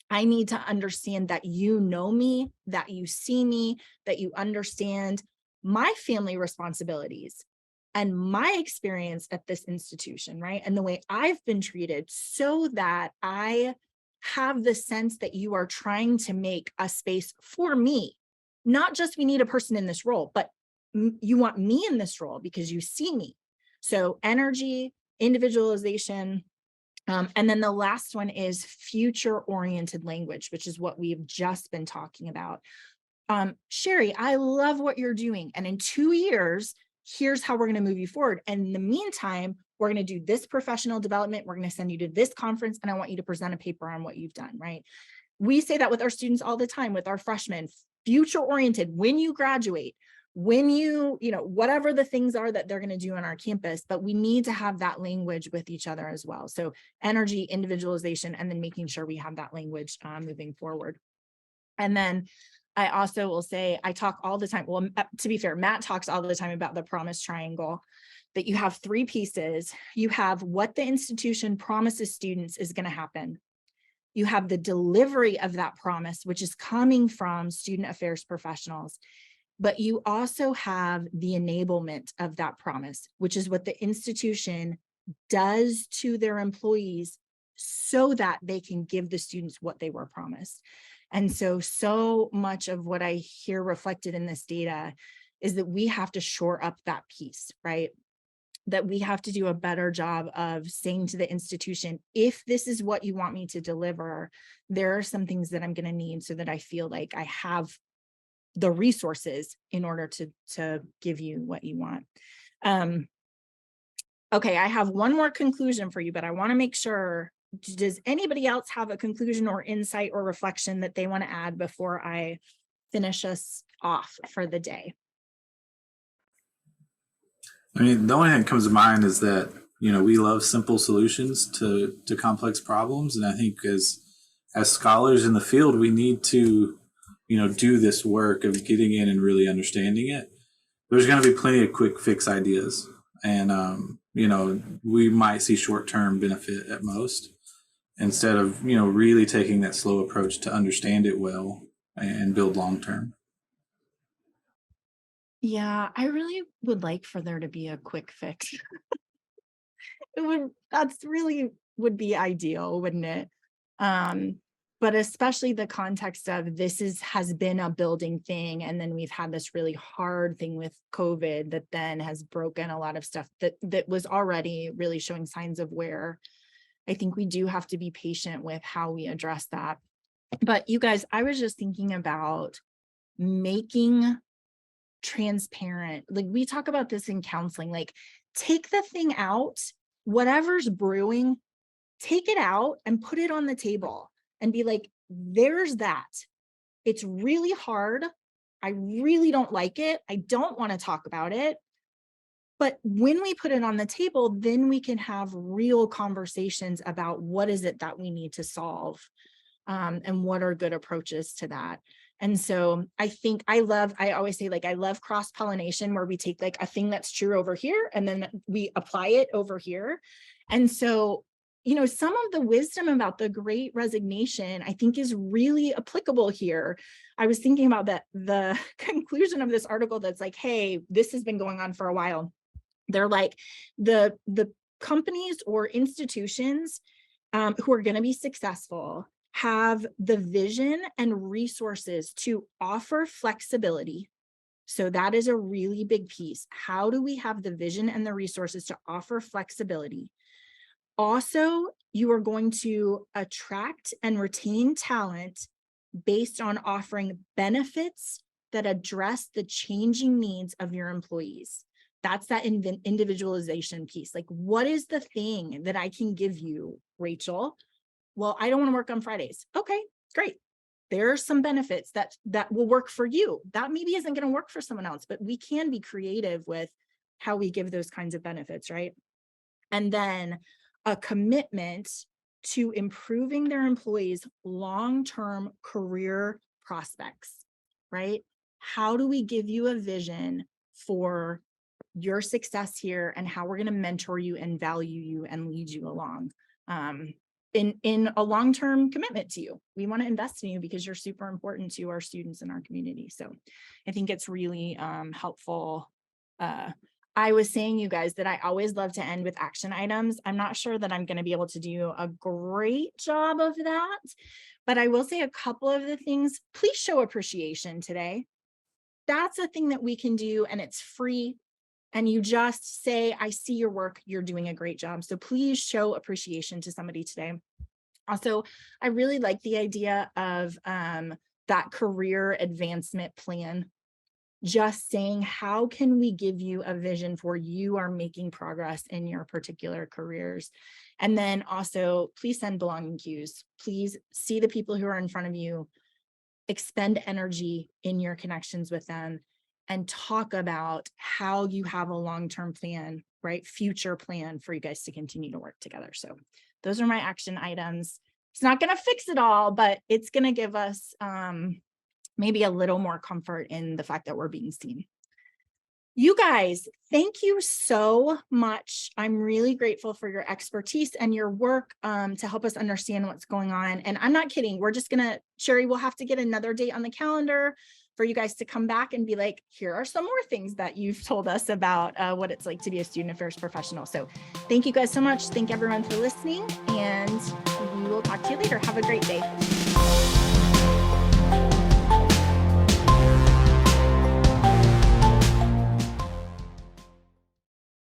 I need to understand that you know me, that you see me, that you understand my family responsibilities and my experience at this institution, right? And the way I've been treated, so that I have the sense that you are trying to make a space for me. Not just we need a person in this role, but you want me in this role because you see me. So energy, individualization, and then the last one is future-oriented language, which is what we've just been talking about. Sherry, I love what you're doing. And in 2 years, here's how we're going to move you forward. And in the meantime, we're going to do this professional development. We're going to send you to this conference, and I want you to present a paper on what you've done, right? We say that with our students all the time, with our freshmen, future-oriented, when you graduate, when you know, whatever the things are that they're going to do on our campus, but we need to have that language with each other as well. So energy, individualization, and then making sure we have that language moving forward. And then I also will say, I talk all the time. Well, to be fair, Matt talks all the time about the promise triangle, that you have 3 pieces. You have what the institution promises students is going to happen. You have the delivery of that promise, which is coming from student affairs professionals. But you also have the enablement of that promise, which is what the institution does to their employees so that they can give the students what they were promised. And so much of what I hear reflected in this data is that we have to shore up that piece, right? That we have to do a better job of saying to the institution, if this is what you want me to deliver, there are some things that I'm going to need so that I feel like I have the resources in order to give you what you want. Okay, I have one more conclusion for you, but I want to make sure, does anybody else have a conclusion or insight or reflection that they want to add before I finish us off for the day? I mean, the only thing that comes to mind is that, you know, we love simple solutions to complex problems. And I think as scholars in the field, we need to, you know, do this work of getting in and really understanding it. There's going to be plenty of quick fix ideas. And, you know, we might see short-term benefit at most, instead of, you know, really taking that slow approach to understand it well and build long-term. Yeah, I really would like for there to be a quick fix. That's really would be ideal, wouldn't it? But especially the context of this has been a building thing, and then we've had this really hard thing with COVID that then has broken a lot of stuff that was already really showing signs of wear. I think we do have to be patient with how we address that. But you guys, I was just thinking about making transparent, like we talk about this in counseling, like take the thing out, whatever's brewing, take it out and put it on the table and be like, there's that. It's really hard. I really don't like it. I don't want to talk about it. But when we put it on the table, then we can have real conversations about what is it that we need to solve, and what are good approaches to that. And so I think I always say, like, I love cross-pollination, where we take like a thing that's true over here and then we apply it over here. And so, you know, some of the wisdom about the Great Resignation, I think, is really applicable here. I was thinking about the conclusion of this article that's like, hey, this has been going on for a while. They're like, the companies or institutions who are going to be successful have the vision and resources to offer flexibility. So that is a really big piece. How do we have the vision and the resources to offer flexibility? Also, you are going to attract and retain talent based on offering benefits that address the changing needs of your employees. That's that individualization piece. Like, what is the thing that I can give you, Rachel? Well, I don't want to work on Fridays. Okay, great. There are some benefits that will work for you. That maybe isn't going to work for someone else, but we can be creative with how we give those kinds of benefits, right? And then a commitment to improving their employees' long-term career prospects, right? How do we give you a vision for your success here and how we're going to mentor you and value you and lead you along? in a long-term commitment to you. We want to invest in you because you're super important to our students in our community. So I think it's really helpful. I was saying, you guys, that I always love to end with action items. I'm not sure that I'm going to be able to do a great job of that, but I will say a couple of the things. Please show appreciation today. That's a thing that we can do, and it's free. And you just say, I see your work, you're doing a great job. So please show appreciation to somebody today. Also, I really like the idea of that career advancement plan. Just saying, how can we give you a vision for you are making progress in your particular careers? And then also, please send belonging cues. Please see the people who are in front of you, expend energy in your connections with them, and talk about how you have a long-term plan, right? Future plan for you guys to continue to work together. So those are my action items. It's not going to fix it all, but it's going to give us maybe a little more comfort in the fact that we're being seen. You guys, thank you so much. I'm really grateful for your expertise and your work to help us understand what's going on. And I'm not kidding. We're just gonna, Sherry, we'll have to get another date on the calendar for you guys to come back and be like, here are some more things that you've told us about what it's like to be a student affairs professional. So thank you guys so much. Thank everyone for listening, and we will talk to you later. Have a great day.